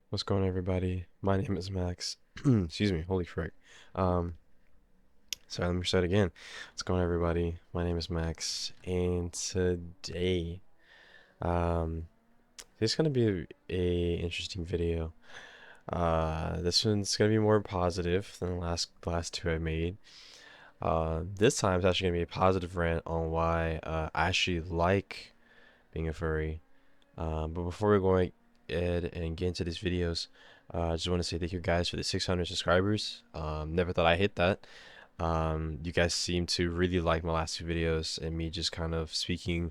What's going on, everybody? My name is Max. Excuse me, holy frick. Um, Sorry, let me start again. What's going on, everybody? My name is Max, and today, um, this is gonna be a interesting video. This one's gonna be more positive than the last two I made. This time it's actually gonna be a positive rant on why I actually like being a furry. But before we go ahead and get into these videos, I just want to say thank you guys for the 600 subscribers. Never thought I'd hit that. You guys seem to really like my last two videos and me just kind of speaking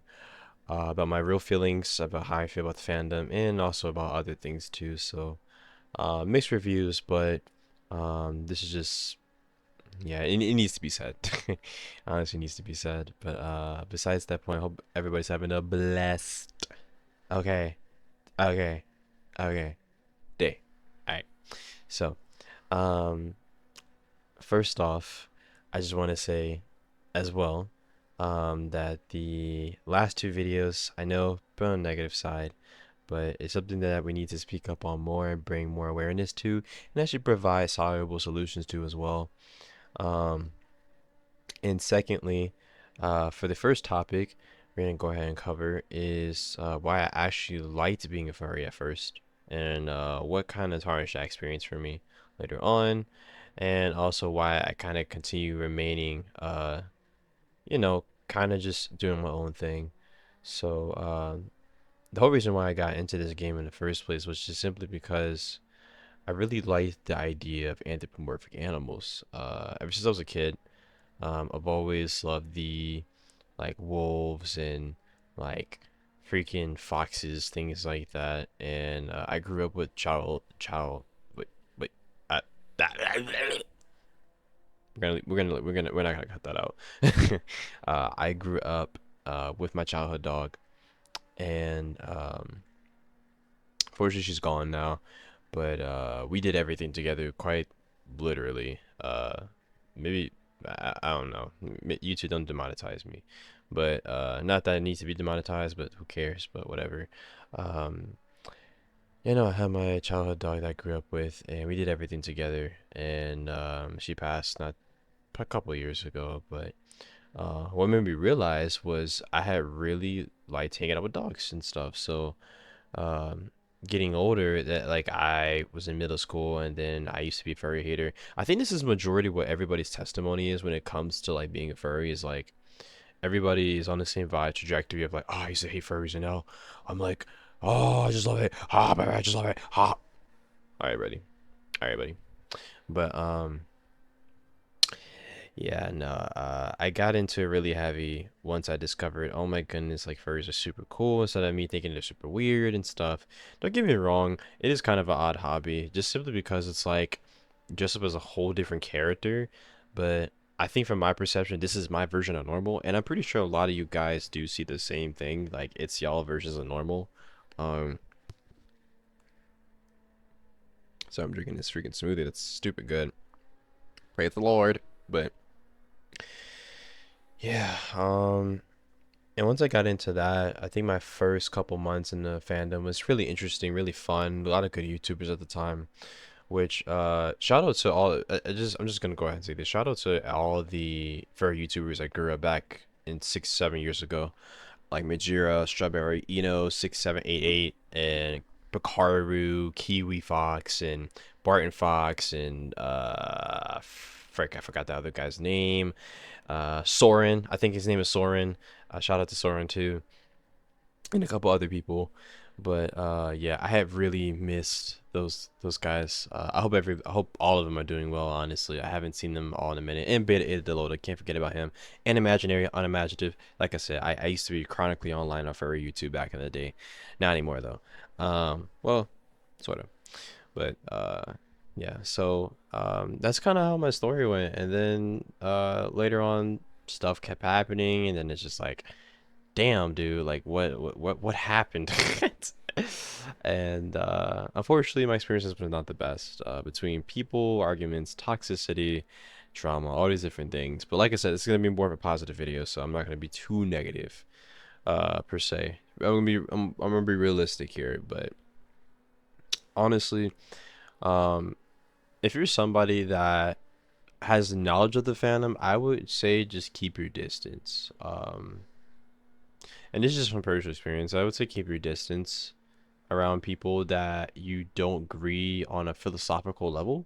about my real feelings, about how I feel about the fandom, and also about other things too. So, mixed reviews, but this is just, yeah, it needs to be said. Honestly, it needs to be said. But besides that point, I hope everybody's having a blessed. Okay, okay. Okay, day. Alright. So, um, first off, I just want to say as well, that the last two videos, I know, put on the negative side, but it's something that we need to speak up on more and bring more awareness to, and actually provide soluble solutions to as well. Um, and secondly, for the first topic, we're gonna go ahead and cover is why I actually liked being a furry at first, and what kind of tarnished that experience for me later on, and also why I kind of continue remaining, kind of just doing my own thing. So the whole reason why I got into this game in the first place was just simply because I really liked the idea of anthropomorphic animals. Ever since I was a kid, I've always loved the like wolves and like freaking foxes, things like that. And I grew up with Wait, wait. Uh, we're not gonna cut that out. I grew up with my childhood dog, and fortunately she's gone now. But we did everything together, quite literally. Maybe I don't know. YouTube don't demonetize me, but not that it needs to be demonetized, but who cares? But whatever. Um, I had my childhood dog that I grew up with, and we did everything together. And she passed not a couple of years ago, but what made me realize was I had really liked hanging out with dogs and stuff. So um getting older, that like I was in middle school and then I used to be a furry hater. I think this is majority what everybody's testimony is when it comes to like being a furry, is like everybody is on the same vibe trajectory of like, oh, I used to hate furries and now I'm like, oh, I just love it. Ah, baby, I just love it. Ah. All right, buddy. All right, buddy. But yeah, no, I got into it really heavy once I discovered, oh my goodness, like furries are super cool instead of me thinking they're super weird and stuff. Don't get me wrong, it is kind of an odd hobby, just simply because it's like dress up as a whole different character. But I think from my perception, this is my version of normal, and I'm pretty sure a lot of you guys do see the same thing, like it's y'all versions of normal. Um, so I'm drinking this freaking smoothie that's stupid good. Praise the Lord. But yeah, and once I got into that, I think my first couple months in the fandom was really interesting, really fun. A lot of good YouTubers at the time. Which shout out to all. I'm just gonna go ahead and say this. Shout out to all of the furry YouTubers I grew up back in 6, 7 years ago, like Majira, Strawberry, Eno, 6788, and Pikaru, Kiwi Fox, and Barton Fox, and frick, I forgot the other guy's name. Soren, I think his name is Soren. Shout out to Soren too, and a couple other people. But yeah, I have really missed those guys. I hope all of them are doing well. Honestly, I haven't seen them all in a minute. And Beta Ada Deloda, can't forget about him. And Imaginary, Unimaginative. Like I said, I used to be chronically online on furry YouTube back in the day. Not anymore though. Well, sort of. But yeah. So that's kind of how my story went. And then later on, stuff kept happening, and then it's just like, damn, dude, like what happened? And unfortunately, my experience has been not the best, between people, arguments, toxicity, trauma, all these different things. But like I said, it's gonna be more of a positive video, so I'm not gonna be too negative, per se. I'm gonna be realistic here, but honestly, um, if you're somebody that has knowledge of the fandom, I would say just keep your distance. And this is just from personal experience. I would say keep your distance around people that you don't agree on a philosophical level.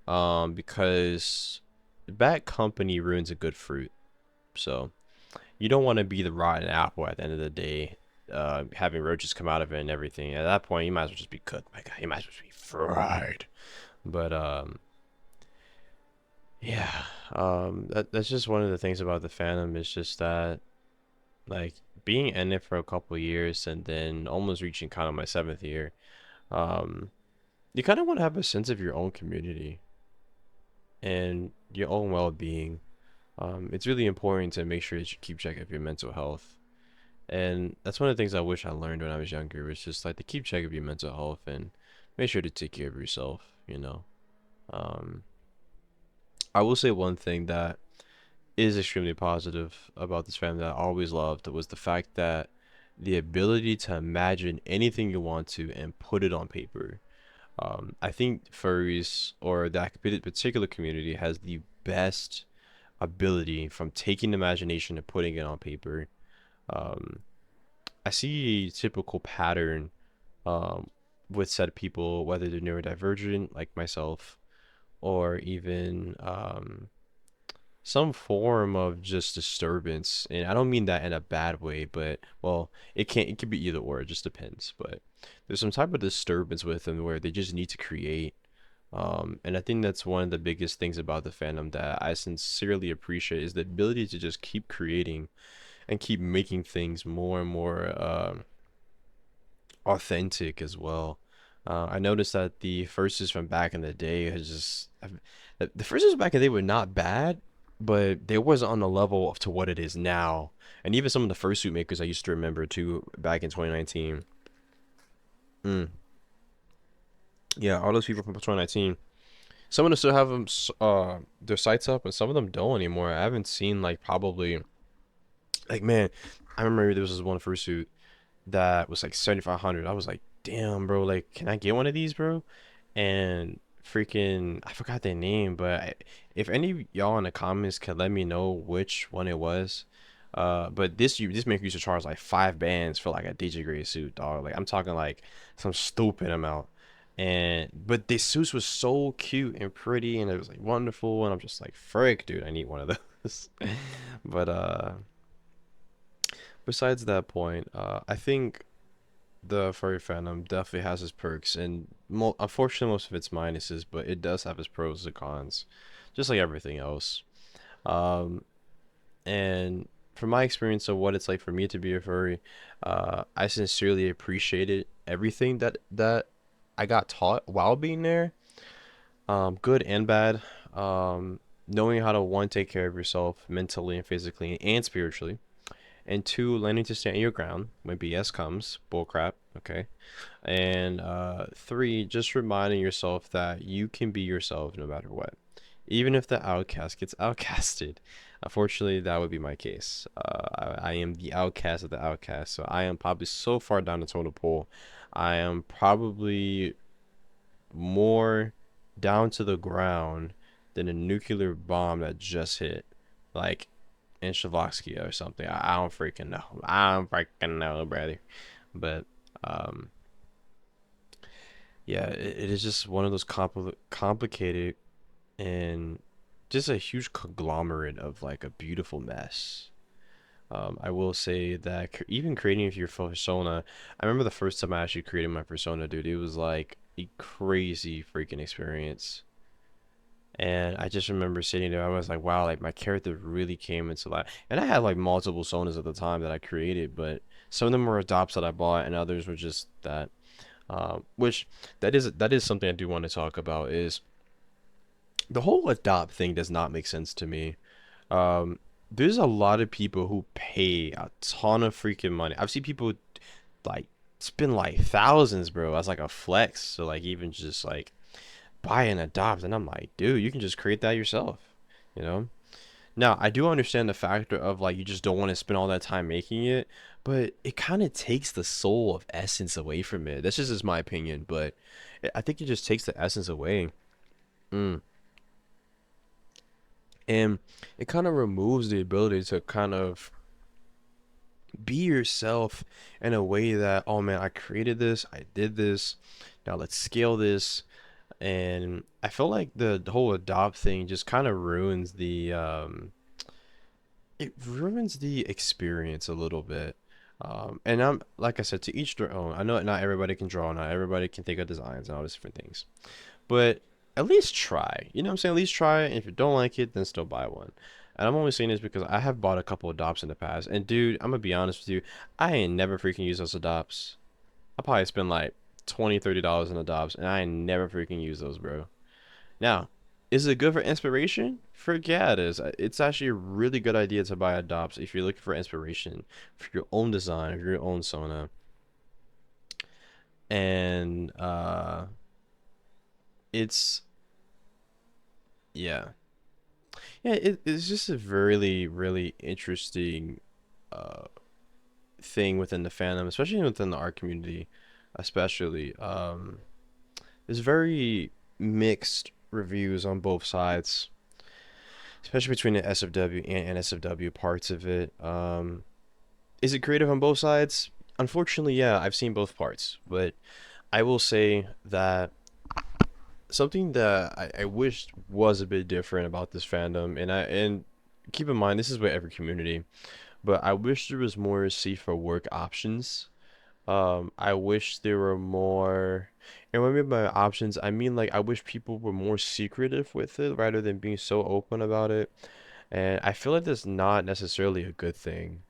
Because bad company ruins a good fruit. So you don't want to be the rotten apple at the end of the day, having roaches come out of it and everything. At that point, you might as well just be cooked. My God, you might as well just be fried. But yeah, that's just one of the things about the fandom is just that like being in it for a couple years and then almost reaching kind of my seventh year. Um, you kind of want to have a sense of your own community and your own well-being. It's really important to make sure that you keep check of your mental health. And that's one of the things I wish I learned when I was younger was just like to keep check of your mental health and make sure to take care of yourself, you know. Um, I will say one thing that is extremely positive about this family that I always loved was the fact that the ability to imagine anything you want to and put it on paper. I think furries or that particular community has the best ability from taking imagination and putting it on paper. Um, I see a typical pattern um, with said people, whether they're neurodivergent like myself, or even some form of just disturbance. And I don't mean that in a bad way, but well, it can be either or. It just depends. But there's some type of disturbance with them where they just need to create. And I think that's one of the biggest things about the fandom that I sincerely appreciate is the ability to just keep creating and keep making things more and more authentic as well. I noticed that the verses from back in the day has the verses back in the day were not bad, but they wasn't on the level of to what it is now. And even some of the fursuit makers I used to remember too back in 2019. Mm, yeah, all those people from 2019. Some of them still have them their sites up, and some of them don't anymore. I haven't seen like probably like man, I remember there was this one fursuit that was like 7,500. I was like, damn, bro, like, can I get one of these, bro? And freaking, I forgot their name, but if any of y'all in the comments could let me know which one it was. But this maker used to charge like 5 bands for like a DJ grade suit, dog. Like I'm talking like some stupid amount. And but this suits was so cute and pretty, and it was like wonderful, and I'm just like, frick, dude, I need one of those. But besides that point, I think the furry fandom definitely has its perks and unfortunately most of its minuses, but it does have its pros and cons, just like everything else. Um, and from my experience of what it's like for me to be a furry, I sincerely appreciated everything that I got taught while being there, good and bad. Knowing how to one take care of yourself mentally and physically and spiritually, and two, learning to stand your ground when BS comes, bullcrap. Okay. And three, just reminding yourself that you can be yourself no matter what. Even if the outcast gets outcasted. Unfortunately, that would be my case. I am the outcast of the outcast. So I am probably so far down the totem pole. I am probably more down to the ground than a nuclear bomb that just hit. Like in Shavatskia or something. I don't freaking know. I don't freaking know, brother. But um, yeah, it is just one of those complicated and just a huge conglomerate of like a beautiful mess. I will say that even creating your persona, I remember the first time I actually created my persona, dude. It was like a crazy freaking experience. And I just remember sitting there. I was like, wow, like my character really came into life. And I had like multiple sonas at the time that I created, but some of them were adopts that I bought, and others were just that. Which that is something I do want to talk about is the whole adopt thing does not make sense to me. Um, there's a lot of people who pay a ton of freaking money. I've seen people like spend like thousands, bro, as like a flex. So like even just like buy and adopt, and I'm like, dude, you can just create that yourself, you know. Now, I do understand the factor of like you just don't want to spend all that time making it, but it kind of takes the soul of essence away from it. That's just my opinion, but I think it just takes the essence away. Mm. And it kind of removes the ability to kind of be yourself in a way that, oh man, I created this, I did this, now let's scale this. And I feel like the whole adopt thing just kind of ruins the experience a little bit. And I'm like I said, to each their own. I know not everybody can draw, not everybody can think of designs and all these different things, but at least try. You know what I'm saying? At least try. And if you don't like it, then still buy one. And I'm only saying this because I have bought a couple adopts in the past. And dude, I'm gonna be honest with you, I ain't never freaking used those adopts. I probably spend like $20, $30 on adopts, and I ain't never freaking use those, bro. Now, is it good for inspiration? Frick yeah, it is. It's actually a really good idea to buy adopts if you're looking for inspiration for your own design, of your own Sona. And it's yeah, yeah. It's just a really, really interesting uh thing within the fandom, especially within the art community, especially. There's very mixed reviews on both sides, especially between the SFW and NSFW parts of it. Is it creative on both sides? Unfortunately, yeah, I've seen both parts, but I will say that something that I wished was a bit different about this fandom, and keep in mind this is with every community, but I wish there was more safe for work options. I wish there were more, and when I mean by options, I mean like I wish people were more secretive with it rather than being so open about it. And I feel like that's not necessarily a good thing.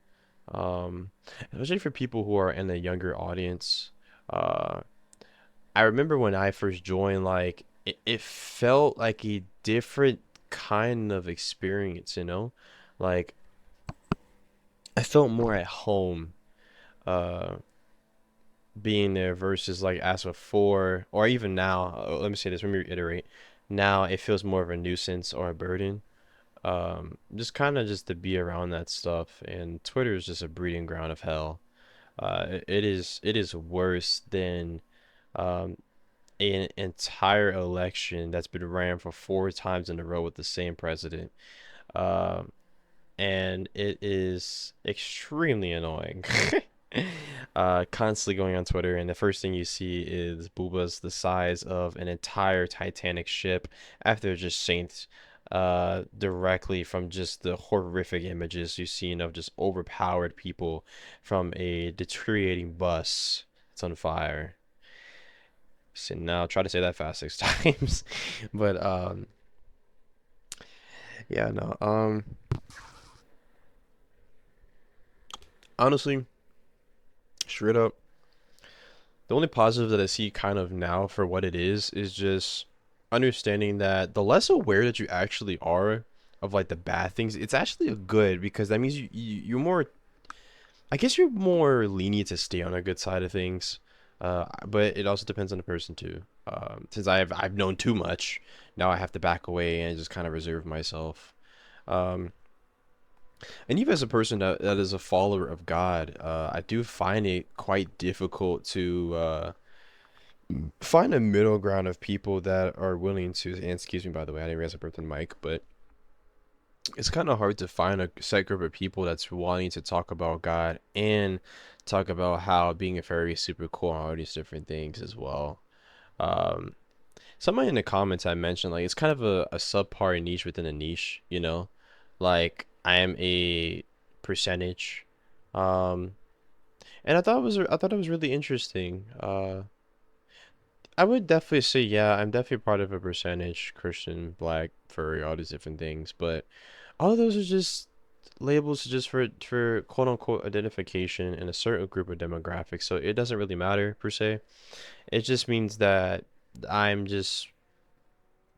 Um, Especially for people who are in a younger audience. Uh, I remember when I first joined, like it felt like a different kind of experience, you know? Like I felt more at home uh being there versus like as before or even now. Let me say this, let me reiterate. Now it feels more of a nuisance or a burden. Just kind of just to be around that stuff, and Twitter is just a breeding ground of hell. It is worse than um, an entire election that's been ran for 4 times in a row with the same president. Um, and it is extremely annoying. Constantly going on Twitter, and the first thing you see is Booba's the size of an entire Titanic ship after just saints directly from just the horrific images you've seen of just overpowered people from a deteriorating bus. It's on fire. So now try to say that fast 6 times. But yeah, no. Honestly, straight up, the only positive that I see kind of now for what it is just understanding that the less aware that you actually are of like the bad things, it's actually a good because that means you're more. I guess you're more lenient to stay on a good side of things. But it also depends on the person too. Since I've known too much, now I have to back away and just kind of reserve myself. Um, and even as a person that is a follower of God, I do find it quite difficult to find a middle ground of people that are willing to. And excuse me, by the way, I didn't realize I burped on the mic, but it's kind of hard to find a set group of people that's wanting to talk about God and talk about how being a fairy is super cool and all these different things as well. Um, Somebody in the comments I mentioned like it's kind of a subpar niche within a niche, you know, like I am a percentage, um, and I thought it was really interesting. I would definitely say yeah, I'm definitely part of a percentage Christian, black, furry, all these different things, but all of those are just labels just for quote unquote identification in a certain group of demographics. So it doesn't really matter per se. It just means that I'm just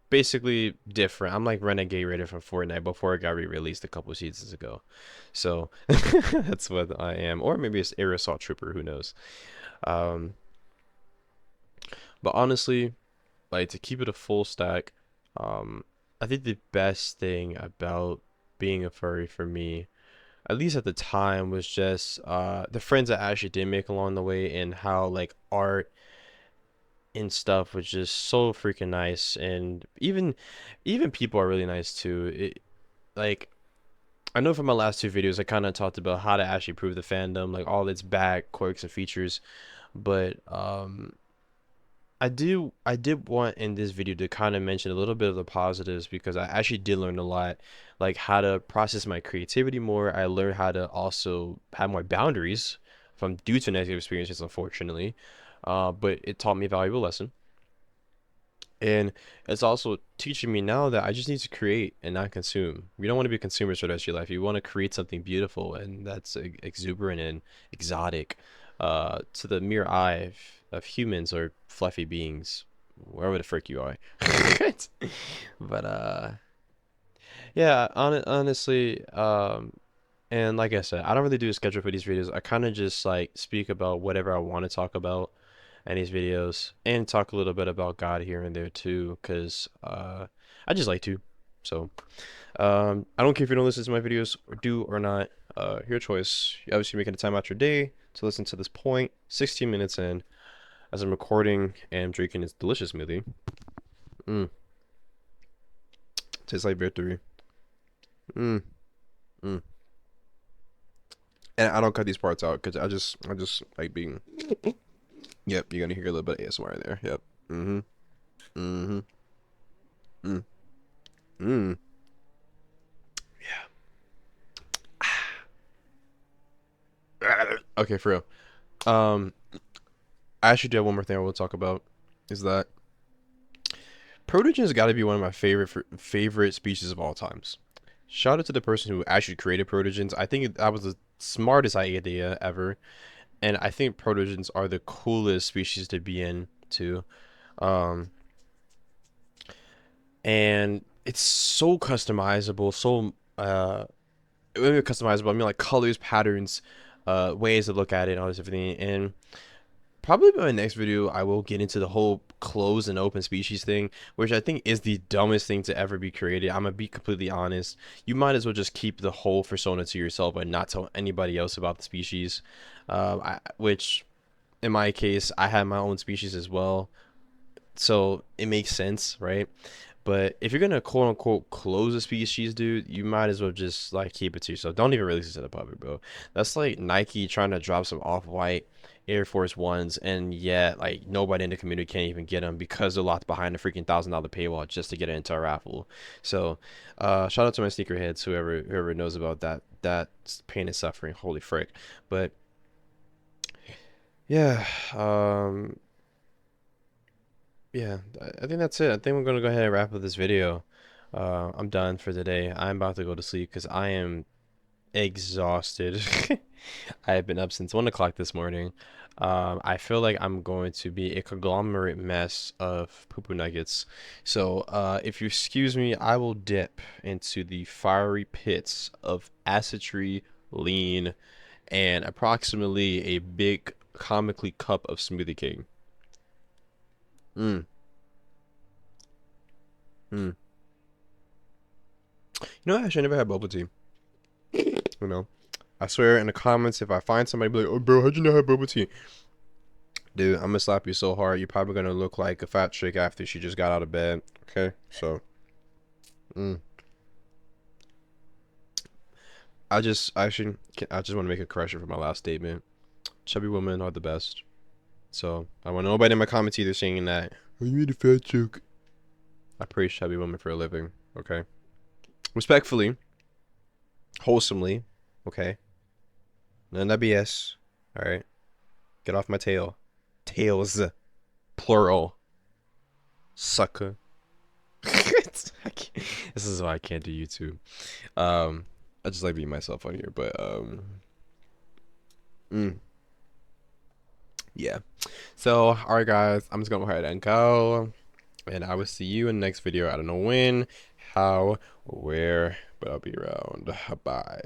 basically different. I'm like Renegade Raider from Fortnite before it got re-released a couple seasons ago. So that's what I am. Or maybe it's Air Assault Trooper, who knows. Um, but honestly, like to keep it a full stack, um, I think the best thing about being a furry for me, at least at the time, was just the friends I actually did make along the way, and how like art and stuff was just so freaking nice. And even people are really nice too. Like, I know from my last two videos I kind of talked about how to actually prove the fandom, like all its bad quirks and features, but I did want in this video to kind of mention a little bit of the positives, because I actually did learn a lot, like how to process my creativity more. I learned how to also have more boundaries from due to negative experiences, unfortunately. But it taught me a valuable lesson. And it's also teaching me now that I just need to create and not consume. You don't want to be consumers for the rest of your life. You want to create something beautiful and that's exuberant and exotic, to the mere eye of humans or fluffy beings, wherever the frick you are. But yeah, honestly, and like I said, I don't really do a schedule for these videos. I kind of just like speak about whatever I want to talk about in these videos, and talk a little bit about God here and there too, because I just like to. So I don't care if you don't listen to my videos or do or not. Your choice. You're obviously making the time out your day to listen to this point. 16 minutes in, as I'm recording and drinking this delicious smoothie. Mm, tastes like victory. Mm, mm. And I don't cut these parts out because I just like being. Yep, you're gonna hear a little bit of ASMR there. Yep. Mm-hmm. Mm-hmm. Mm. Mm. Yeah. Okay, for real. Um, I actually do have one more thing I will talk about. Is that protogen's got to be one of my favorite species of all times. Shout out to the person who actually created protogens. I think that was the smartest idea ever, and I think protogens are the coolest species to be in too. Um, and it's so customizable, so maybe customizable. I mean, like colors, patterns, ways to look at it, and all this everything. And probably by my next video, I will get into the whole closed and open species thing, which I think is the dumbest thing to ever be created. I'm gonna be completely honest. You might as well just keep the whole persona to yourself and not tell anybody else about the species. Which, in my case, I have my own species as well, so it makes sense, right? But if you're gonna quote unquote close a species, dude, you might as well just like keep it to yourself. Don't even release it to the public, bro. That's like Nike trying to drop some off-white Air Force Ones, and yet like nobody in the community can't even get them because they're locked behind a freaking $1,000 paywall just to get it into a raffle. So, shout out to my sneakerheads, whoever knows about that pain and suffering. Holy frick! But yeah, yeah, I think that's it. I think we're gonna go ahead and wrap up this video. I'm done for the day. I'm about to go to sleep because I am exhausted. I have been up since 1 o'clock this morning. I feel like I'm going to be a conglomerate mess of poo poo nuggets. So, if you excuse me, I will dip into the fiery pits of acidity, lean, and approximately a big comically cup of Smoothie King. Mm, mm. You know, I actually never had bubble tea. You know, I swear in the comments, if I find somebody be like, "Oh, bro, how'd you not have bubble tea?" Dude, I'm gonna slap you so hard, you're probably gonna look like a fat chick after she just got out of bed. Okay, so, mm. I just want to make a correction for my last statement. Chubby women are the best. So I want nobody in my comments either saying that. Oh, you made a fat chick. I praise chubby women for a living. Okay, respectfully, wholesomely. Okay, none of that BS. All right, get off my tail. Tails, plural. Sucker. This is why I can't do YouTube. Um, I just like being myself on here, but mm, yeah. So, all right, guys, I'm just gonna go ahead and go, and I will see you in the next video. I don't know when, how, where, but I'll be around. Bye.